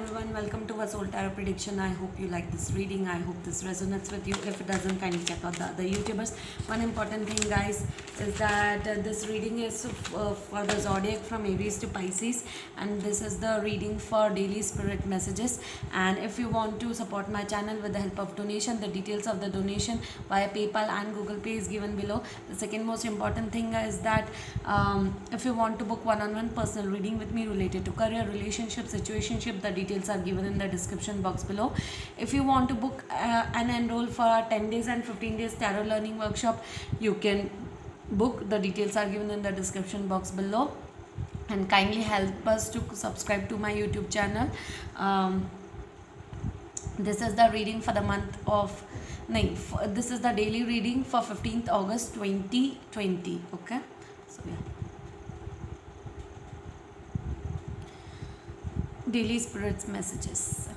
everyone, welcome to a Soul Tarot Prediction. I hope you like this reading. I hope this resonates with you. If it doesn't, kindly check out the other YouTubers. One important thing, guys, is that this reading is for the zodiac from Aries to Pisces, and this is the reading for daily spirit messages. And if you want to support my channel with the help of donation, the details of the donation via PayPal and Google Pay is given below. The second most important thing is that if you want to book one-on-one personal reading with me related to career, relationship, situationship, the details are given in the description box below. If you want to book and enroll for our 10 days and 15 days tarot learning workshop, you can book. The details are given in the description box below. And kindly help us to subscribe to my YouTube channel. This is the reading for the month of this is the daily reading for 15th August 2020. Okay, so yeah, daily spirits messages.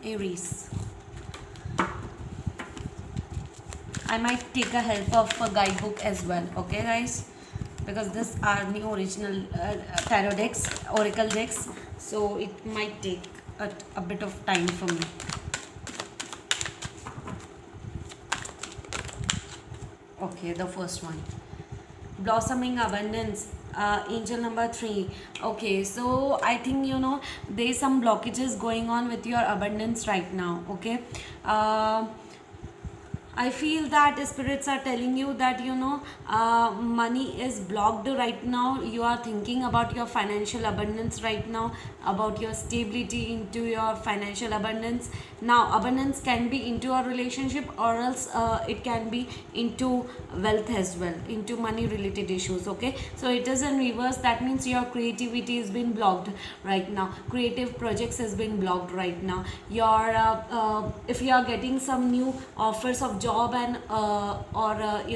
Aries, I might take a help of a guidebook as well, okay guys, because this are new original tarot decks, oracle decks, so it might take a bit of time for me. Okay, the first one, blossoming abundance, angel number 3. Okay, so I think there's some blockages going on with your abundance right now. Okay, I feel that spirits are telling you that money is blocked right now. You are thinking about your financial abundance right now, about your stability into your financial abundance. Now abundance can be into a relationship, or else it can be into wealth as well, into money related issues. Okay, so it is in reverse. That means your creativity has been blocked right now. Creative projects has been blocked right now. Your if you are getting some new offers of job and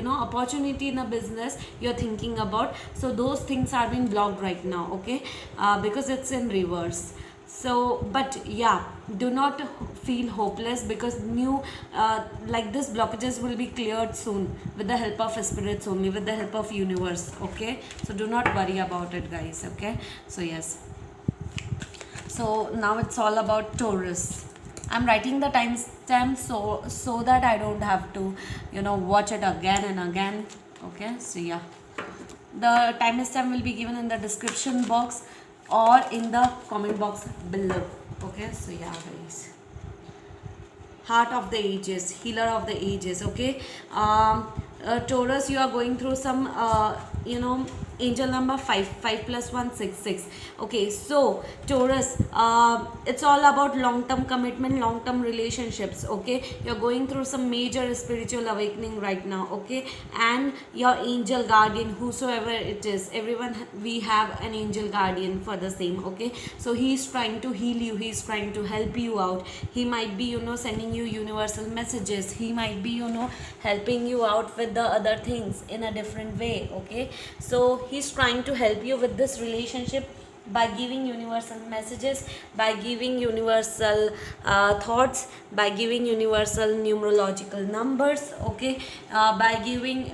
opportunity in a business you're thinking about, so those things are being blocked right now. Okay, because it's in reverse. So but yeah, do not feel hopeless, because new like this blockages will be cleared soon with the help of spirits only, with the help of universe. Okay, so do not worry about it, guys. Okay, so yes, so now it's all about Taurus. I'm writing the timestamp so that I don't have to watch it again and again. Okay, so yeah, the timestamp will be given in the description box or in the comment box below. Okay, so yeah guys, heart of the ages, healer of the ages. Okay, Taurus, you are going through some angel number 5 plus 1 6. Okay, so Taurus, it's all about long-term commitment, long-term relationships. Okay, you're going through some major spiritual awakening right now. Okay, and your angel guardian, whosoever it is, everyone, we have an angel guardian for the same. Okay, so he's trying to heal you, he's trying to help you out. He might be sending you universal messages. He might be helping you out with the other things in a different way. Okay, so he's trying to help you with this relationship by giving universal messages, by giving universal thoughts, by giving universal numerological numbers. Okay, by giving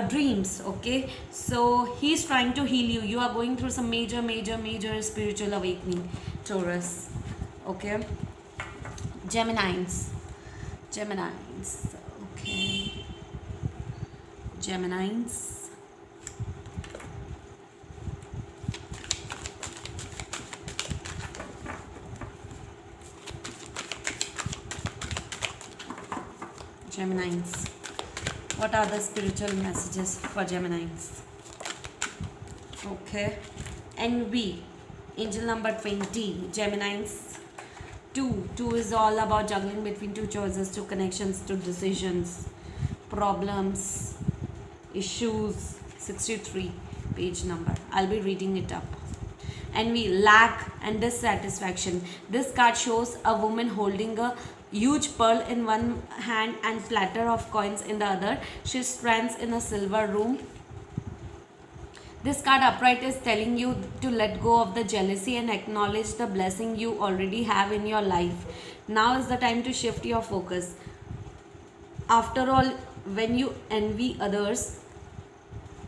dreams. Okay, so he's trying to heal you. You are going through some major spiritual awakening, Taurus. Okay, Geminis. Okay, Geminis. Geminis, what are the spiritual messages for Geminis? Okay, Envy, angel number 20. Geminis, 2 is all about juggling between two choices, two connections, two decisions, problems, issues. 63 page number. I'll be reading it up. Envy, lack and dissatisfaction. This card shows a woman holding a huge pearl in one hand and platter of coins in the other. She stands in a silver room. This card upright is telling you to let go of the jealousy and acknowledge the blessing you already have in your life. Now is the time to shift your focus. After all, when you envy others,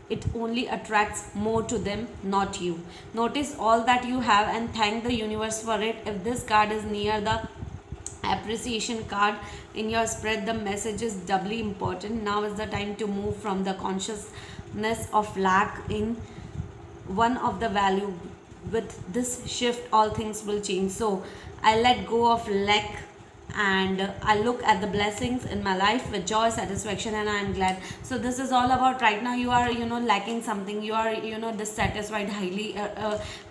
it only attracts more to them, not you. Notice all that you have and thank the universe for it. If this card is near the appreciation card in your spread, the message is doubly important. Now is the time to move from the consciousness of lack in one of the value. With this shift, all things will change. So I let go of lack, and I look at the blessings in my life with joy, satisfaction, and I'm glad. So this is all about right now you are lacking something, you are dissatisfied highly,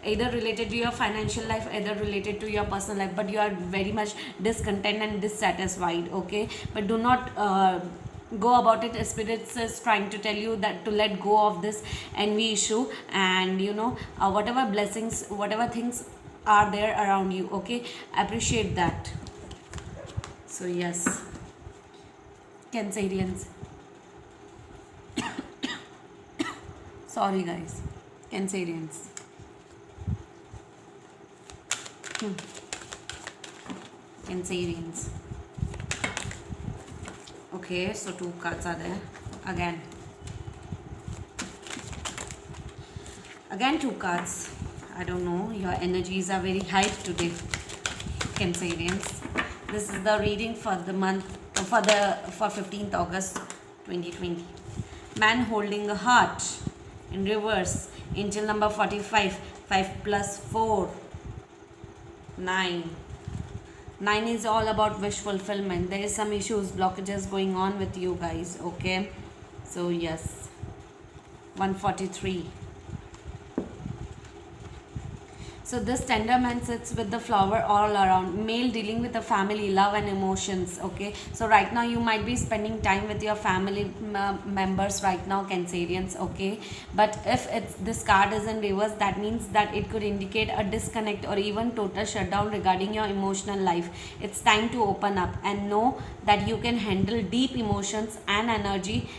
either related to your financial life, either related to your personal life, but you are very much discontent and dissatisfied. Okay, but do not go about it. Spirits is trying to tell you that to let go of this envy issue, and whatever blessings, whatever things are there around you, okay, appreciate that. So yes, Cancerians. Sorry guys, Cancerians. Cancerians. Okay, so 2 cards are there. Again 2 cards. I don't know, your energies are very high today, Cancerians. This is the reading for the month, for 15th August 2020. Man holding a heart in reverse. Angel number 45. 5 plus 4, 9. 9 is all about wish fulfillment. There is some issues, blockages going on with you guys. Okay, so yes. 143. So this tender man sits with the flower all around. Male dealing with the family, love and emotions. Okay, so right now you might be spending time with your family members right now, Cancerians. Okay, but if this card is in reverse, that means that it could indicate a disconnect or even total shutdown regarding your emotional life. It's time to open up and know that you can handle deep emotions and energy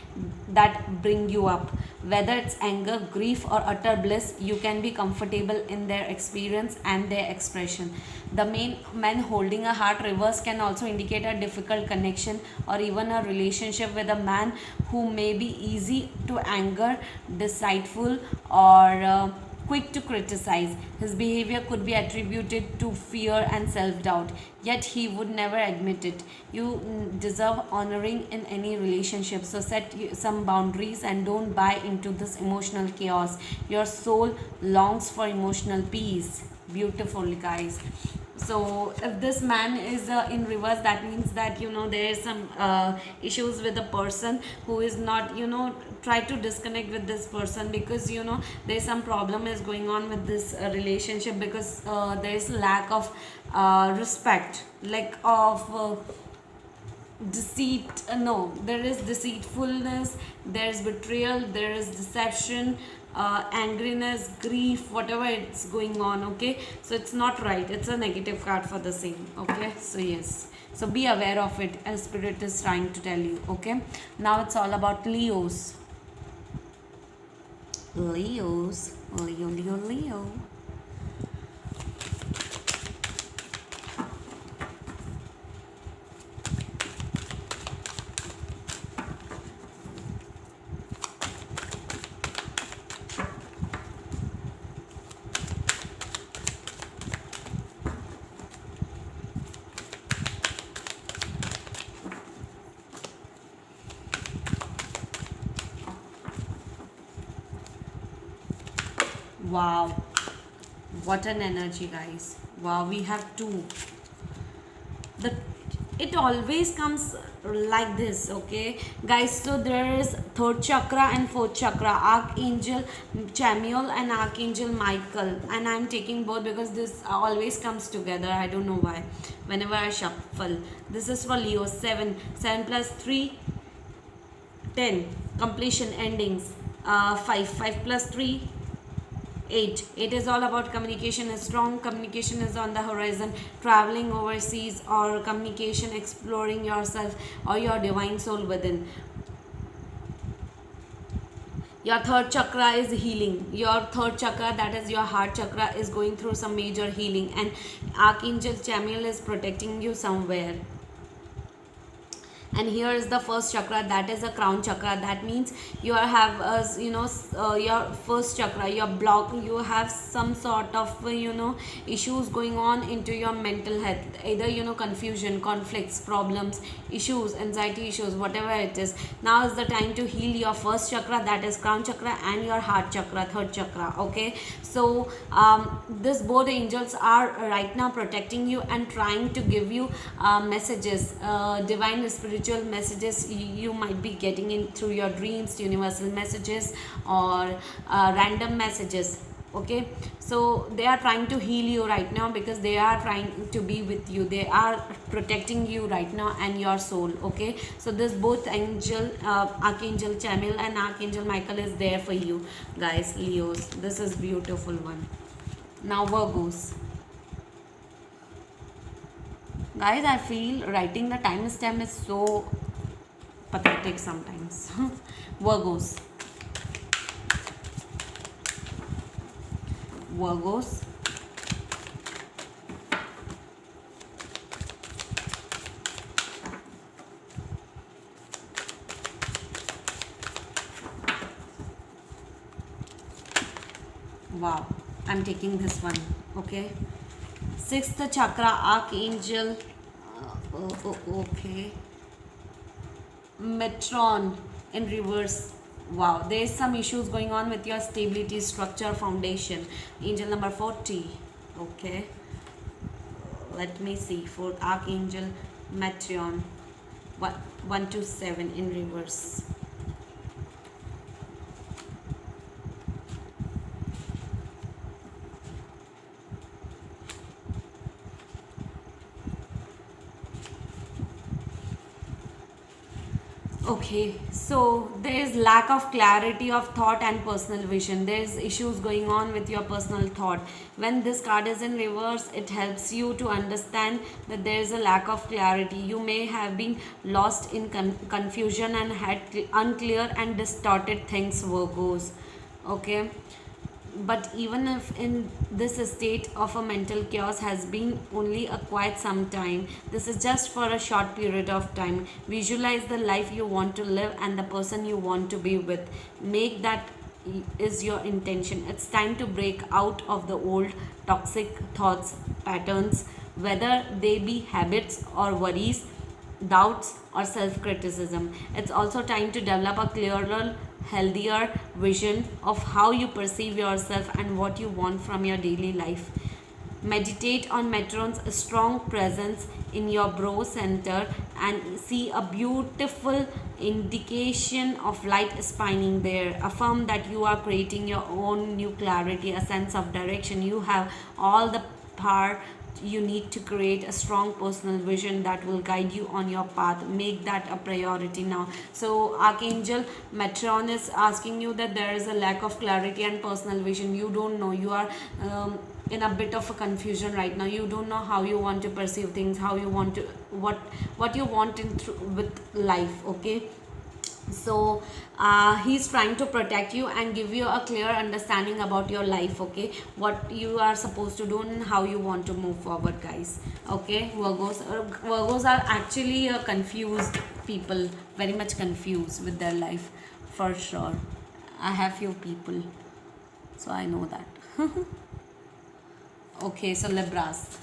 that bring you up. Whether it's anger, grief or utter bliss, you can be comfortable in their experience and their expression. The main man holding a heart reverse can also indicate a difficult connection or even a relationship with a man who may be easy to anger, deceitful or quick to criticize. His behavior could be attributed to fear and self-doubt, yet he would never admit it. You deserve honoring in any relationship, so set some boundaries and don't buy into this emotional chaos. Your soul longs for emotional peace. Beautiful, guys. So if this man is in reverse, that means that there is some issues with the person who is not try to disconnect with this person, because there is some problem is going on with this relationship, because there is lack of respect, like of deceit. No, there is deceitfulness, there is betrayal, there is deception, angriness, grief, whatever it's going on. Okay, so it's not right, it's a negative card for the same. Okay, so yes, so be aware of it as spirit is trying to tell you. Okay, now it's all about Leos. Leo. Wow, what an energy, guys. Wow, we have 2. It always comes like this. Okay guys, so there is 3rd chakra and 4th chakra, Archangel Chamuel and Archangel Michael, and I'm taking both because this always comes together. I don't know why whenever I shuffle. This is for Leo. 7 plus 3, 10, completion, endings. 5 plus 3, 8 is all about communication. A strong communication is on the horizon, traveling overseas or communication, exploring yourself or your divine soul within. Your 3rd chakra is healing. Your 3rd chakra, that is your heart chakra, is going through some major healing, and Archangel Chamuel is protecting you somewhere. And here is the first chakra, that is a crown chakra. That means you are have your first chakra, your block, you have some sort of issues going on into your mental health, either confusion, conflicts, problems, issues, anxiety issues, whatever it is. Now is the time to heal your first chakra, that is crown chakra, and your heart chakra, third chakra. Okay, so this both angels are right now protecting you and trying to give you messages, divine spiritual messages you might be getting in through your dreams, universal messages, or random messages. Okay, so they are trying to heal you right now because they are trying to be with you, they are protecting you right now and your soul. Okay, so this both angel, archangel Chamuel and archangel Michael is there for you guys, Leos. This is beautiful one. Now Virgos. Guys, I feel writing the timestamp is so pathetic sometimes. Virgos. Virgos. Wow, I'm taking this one. Okay, sixth chakra, archangel. Okay, Metron in reverse. Wow, there is some issues going on with your stability, structure, foundation. Angel number 40. Okay, let me see. Fourth archangel Metron, 127 in reverse. Okay, so there is lack of clarity of thought and personal vision. There is issues going on with your personal thought. When this card is in reverse, it helps you to understand that there is a lack of clarity. You may have been lost in confusion and had unclear and distorted things, Virgos. Okay, but even if in this state of a mental chaos has been only a quite some time, this is just for a short period of time. Visualize the life you want to live and the person you want to be with. Make that is your intention. It's time to break out of the old toxic thoughts patterns, whether they be habits or worries, doubts, or self criticism. It's also time to develop a clearer, healthier vision of how you perceive yourself and what you want from your daily life. Meditate on Metron's strong presence in your brow center and see a beautiful indication of light spining there. Affirm that you are creating your own new clarity, a sense of direction. You have all the power you need to create a strong personal vision that will guide you on your path. Make that a priority now. So Archangel Metron is asking you that there is a lack of clarity and personal vision. You don't know, you are in a bit of a confusion right now. You don't know how you want to perceive things, how you want to what you want in with life. Okay, so he's trying to protect you and give you a clear understanding about your life. Okay, what you are supposed to do and how you want to move forward, guys. Okay, Virgos are actually confused people, very much confused with their life, for sure. I have few people, so I know that. Okay, so Libras.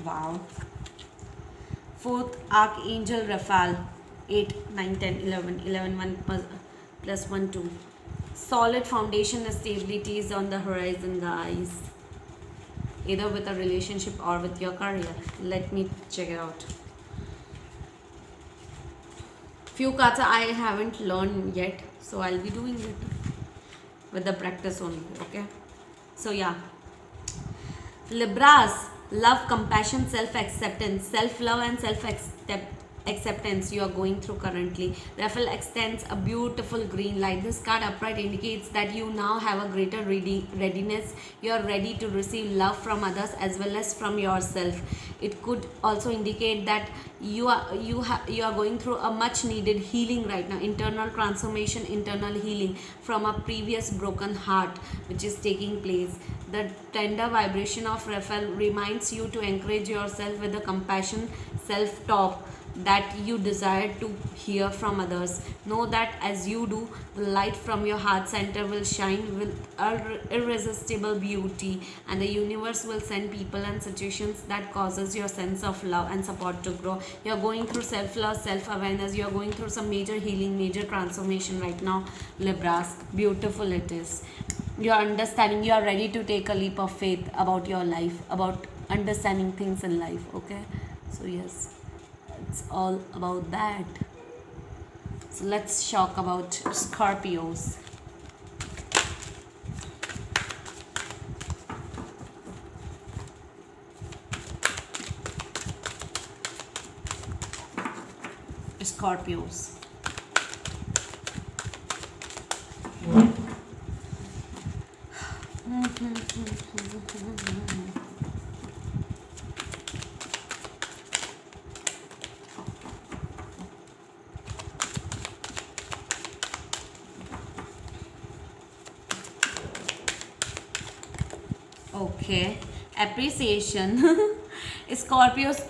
Wow. Fourth Archangel Raphael, 8, 9, 10, 11, 11, 1 plus 1, 2. Solid foundation and stability is on the horizon, guys. Either with a relationship or with your career. Let me check it out. Few cards I haven't learned yet, so I'll be doing it with the practice only. Okay, so yeah, Libras. Love, compassion, self-acceptance. Self-love and acceptance you are going through currently. Raphael extends a beautiful green light. This card upright indicates that you now have a greater readiness. You are ready to receive love from others as well as from yourself. It could also indicate that you are going through a much needed healing right now, internal transformation, internal healing from a previous broken heart which is taking place. The tender vibration of Raphael reminds you to encourage yourself with the compassion self talk that you desire to hear from others. Know that as you do, the light from your heart center will shine with irresistible beauty, and the universe will send people and situations that causes your sense of love and support to grow. You are going through self-love, self-awareness. You are going through some major healing, major transformation right now, Libras. Beautiful it is. You are understanding. You are ready to take a leap of faith about your life, about understanding things in life. Okay, so yes, it's all about that. So let's talk about Scorpios. Scorpios. Okay, appreciation. Scorpios,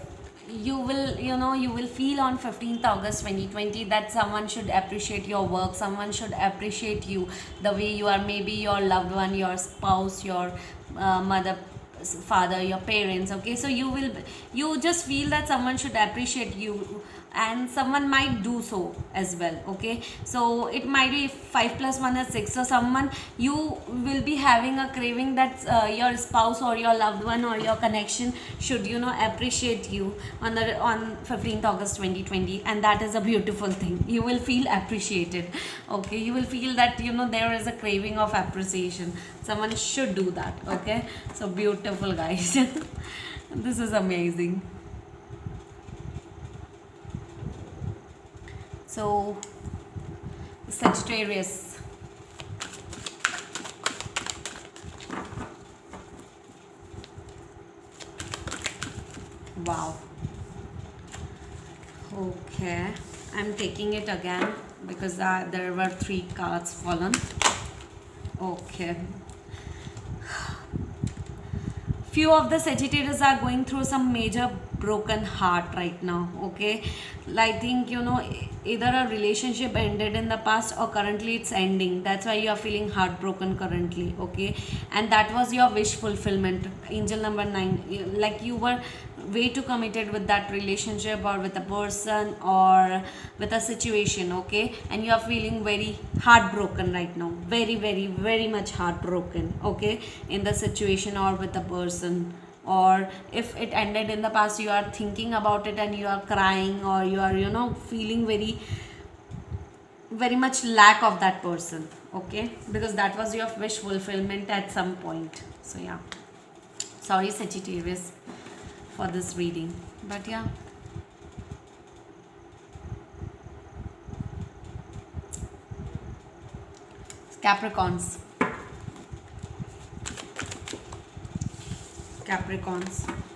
you will feel on 15th August 2020 that someone should appreciate your work, someone should appreciate you the way you are, maybe your loved one, your spouse, your mother, father, your parents. Okay, so you just feel that someone should appreciate you, and someone might do so as well. Okay, so it might be 5 plus 1 is 6. So someone, you will be having a craving that your spouse or your loved one or your connection should appreciate you on 15th August 2020, and that is a beautiful thing. You will feel appreciated. Okay, you will feel that there is a craving of appreciation. Someone should do that. Okay, so beautiful, guys. This is amazing. So Sagittarius. Wow. Okay, I'm taking it again because there were 3 cards fallen. Okay, few of the Sagittarius are going through some major broken heart right now. Okay, I think either a relationship ended in the past or currently it's ending. That's why you are feeling heartbroken currently. Okay, and that was your wish fulfillment, angel number 9. Like you were way too committed with that relationship or with a person or with a situation. Okay, and you are feeling very heartbroken right now, very very very much heartbroken. Okay, in the situation or with a person, or if it ended in the past, you are thinking about it and you are crying, or you are feeling very very much lack of that person. Okay, because that was your wish fulfillment at some point. So yeah, sorry Sagittarius for this reading, but yeah, Capricorns.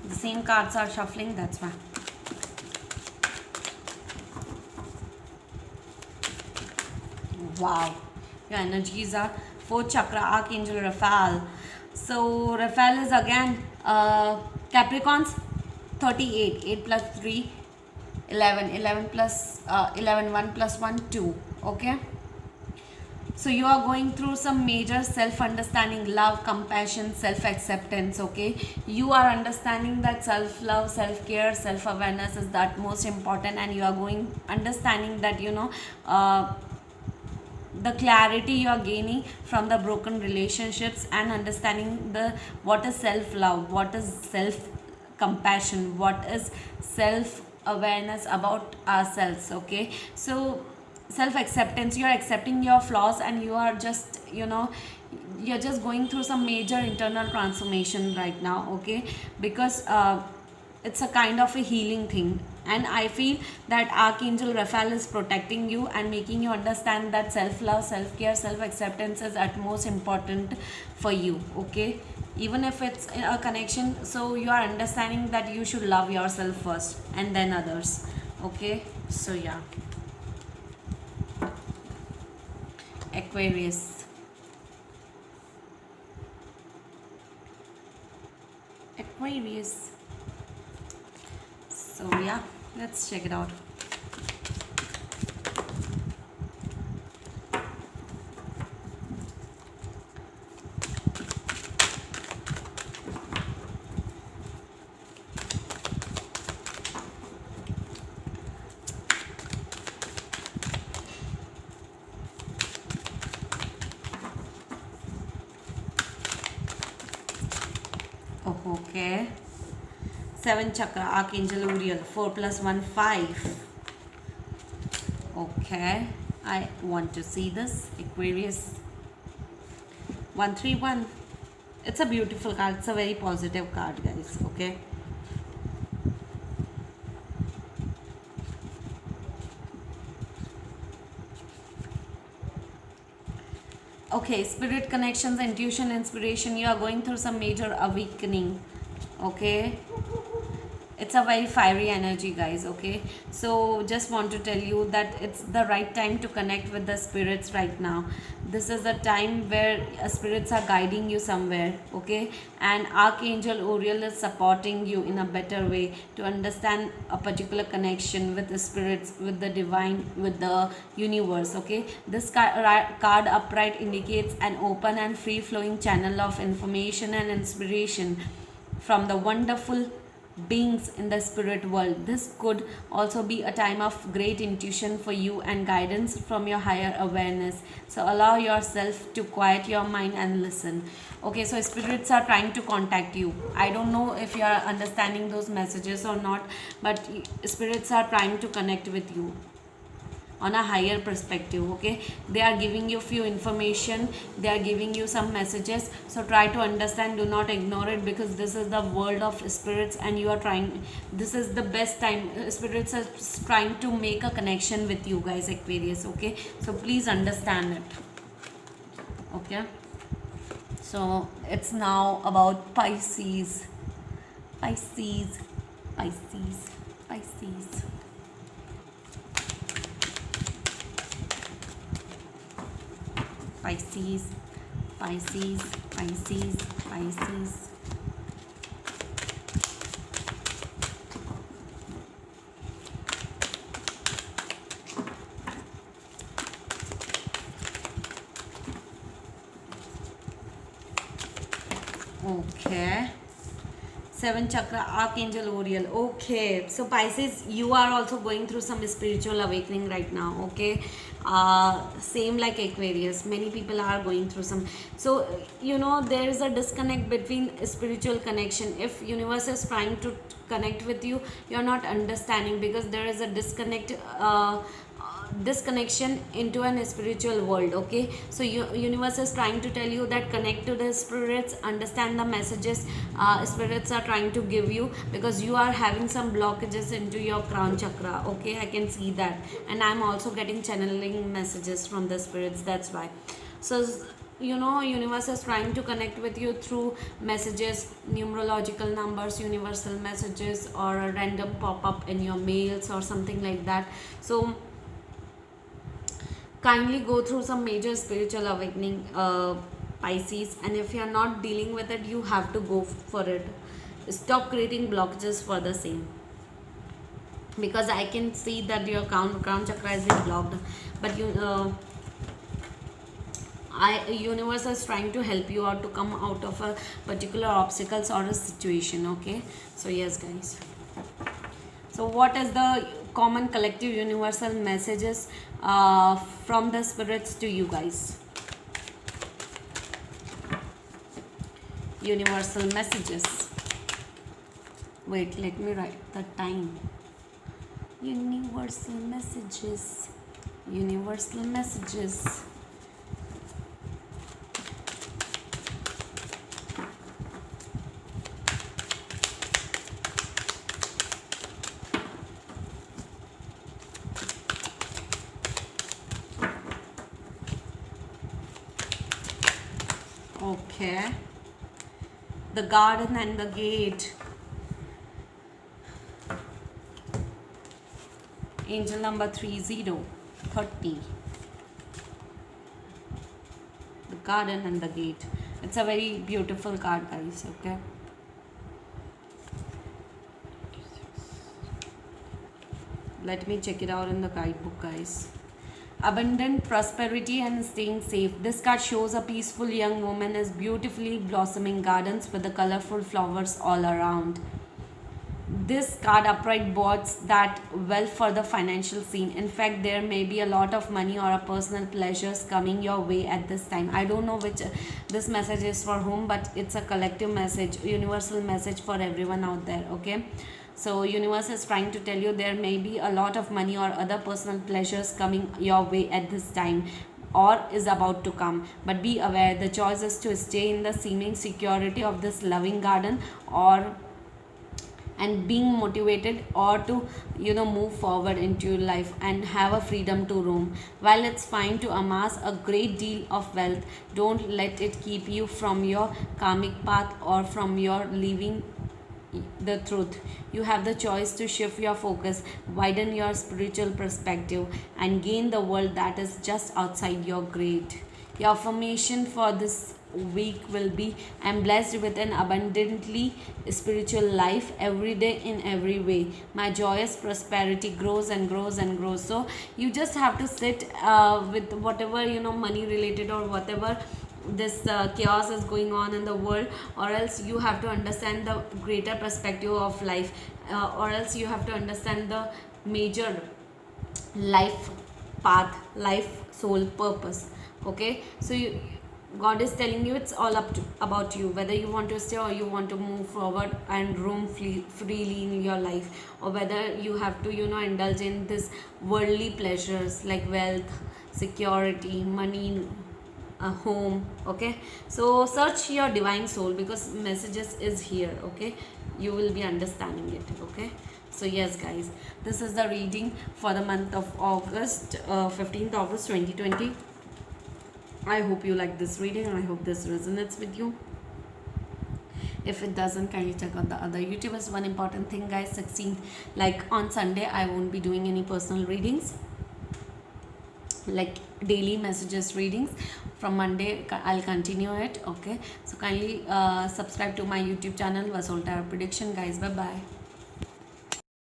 The same cards are shuffling, that's why. Wow, your energies are 4th chakra, Archangel Raphael. So Raphael is again Capricorns. 38, 8 plus 3, 11, 11 plus 11, 1 plus 1, 2. Okay, so you are going through some major self-understanding, love, compassion, self-acceptance. Okay, you are understanding that self-love, self-care, self-awareness is that most important, and you are understanding that the clarity you are gaining from the broken relationships, and understanding what is self-love, what is self-compassion, what is self-awareness about ourselves. Okay, so self-acceptance, you are accepting your flaws, and you are just you're just going through some major internal transformation right now. Okay, because it's a kind of a healing thing, And I feel that Archangel Raphael is protecting you and making you understand that self-love, self-care, self-acceptance is at most important for you, okay? Even if it's a connection, so you are understanding that you should love yourself first and then others, okay? So yeah. Aquarius. Aquarius. So yeah, let's check it out. Oh, okay. 7 chakra, Archangel Uriel, 4 plus 1, 5. Okay, I want to see this. Aquarius. 131. It's a beautiful card. It's a very positive card, guys. Okay. Okay, spirit connections, intuition, inspiration. You are going through some major awakening. Okay, it's a very fiery energy, guys. Okay, so just want to tell you that it's the right time to connect with the spirits right now. This is a time where spirits are guiding you somewhere, okay? And Archangel Uriel is supporting you in a better way to understand a particular connection with the spirits, with the divine, with the universe, okay? This card upright indicates an open and free flowing channel of information and inspiration from the wonderful beings in the spirit world. This could also be a time of great intuition for you and guidance from your higher awareness. So allow yourself to quiet your mind and listen. Okay, so spirits are trying to contact you. I don't know if you are understanding those messages or not, but spirits are trying to connect with you on a higher perspective, okay? They are giving you few information, they are giving you some messages, so try to understand, do not ignore it, because this is the world of spirits and you are trying, this is the best time. Spirits are trying to make a connection with you guys, Aquarius, okay? So please understand it, okay? So it's now about Pisces. Pisces. Pisces. Pisces. Pisces, Pisces, Pisces, Pisces. Okay. 7 chakra, Archangel Uriel. Okay, so Pisces, you are also going through some spiritual awakening right now, okay? Same like Aquarius, many people are going through some, so there is a disconnect between spiritual connection. If universe is trying to connect with you, you're not understanding, because there is a disconnection into an spiritual world, okay? So universe is trying to tell you that connect to the spirits, understand the messages spirits are trying to give you, because you are having some blockages into your crown chakra, okay? I can see that, and I'm also getting channeling messages from the spirits, that's why. So universe is trying to connect with you through messages, numerological numbers, universal messages, or a random pop-up in your mails or something like that. So kindly go through some major spiritual awakening, Pisces, and if you are not dealing with it, you have to go for it. Stop creating blockages for the same, because I can see that your crown chakra is blocked, but universe is trying to help you out to come out of a particular obstacles or a situation, okay? So yes, guys. So what is the common collective universal messages from the spirits to you guys? Universal messages. Wait, let me write the time. Universal messages. Universal messages. Okay. The garden and the gate. Angel number 30. The garden and the gate. It's a very beautiful card, guys. Okay. Let me check it out in the guidebook, guys. Abundant prosperity and staying safe. This card shows a peaceful young woman is beautifully blossoming gardens with the colorful flowers all around. This card upright bodes that well for the financial scene. In fact, there may be a lot of money or a personal pleasures coming your way at this time. I don't know which this message is for whom, but it's a collective message, universal message for everyone out there. Okay, so universe is trying to tell you there may be a lot of money or other personal pleasures coming your way at this time, or is about to come. But be aware, the choice is to stay in the seeming security of this loving garden, or and being motivated, or to move forward into your life and have a freedom to roam. While it's fine to amass a great deal of wealth, don't let it keep you from your karmic path or from your living the truth. You have the choice to shift your focus, widen your spiritual perspective, and gain the world that is just outside your grade. Your affirmation for this week will be, I'm blessed with an abundantly spiritual life every day in every way. My joyous prosperity grows and grows and grows. So you just have to sit with whatever money related or whatever this chaos is going on in the world, or else you have to understand the greater perspective of life, or else you have to understand the major life path, life soul purpose. Okay, so God is telling you it's all about you, whether you want to stay or you want to move forward and roam freely in your life, or whether you have to indulge in this worldly pleasures like wealth, security, money, a home. Okay, so search your divine soul, because messages is here. Okay, you will be understanding it. Okay, so yes guys, this is the reading for the month of August, 15th August 2020. I hope you like this reading. I hope this resonates with you. If it doesn't, kindly check out the other YouTubers. One important thing, guys, 16th, like on Sunday, I won't be doing any personal readings, like daily messages readings. From Monday I'll continue it. Okay, so kindly subscribe to my YouTube channel, Vasoul Tarot Prediction, guys. Bye bye.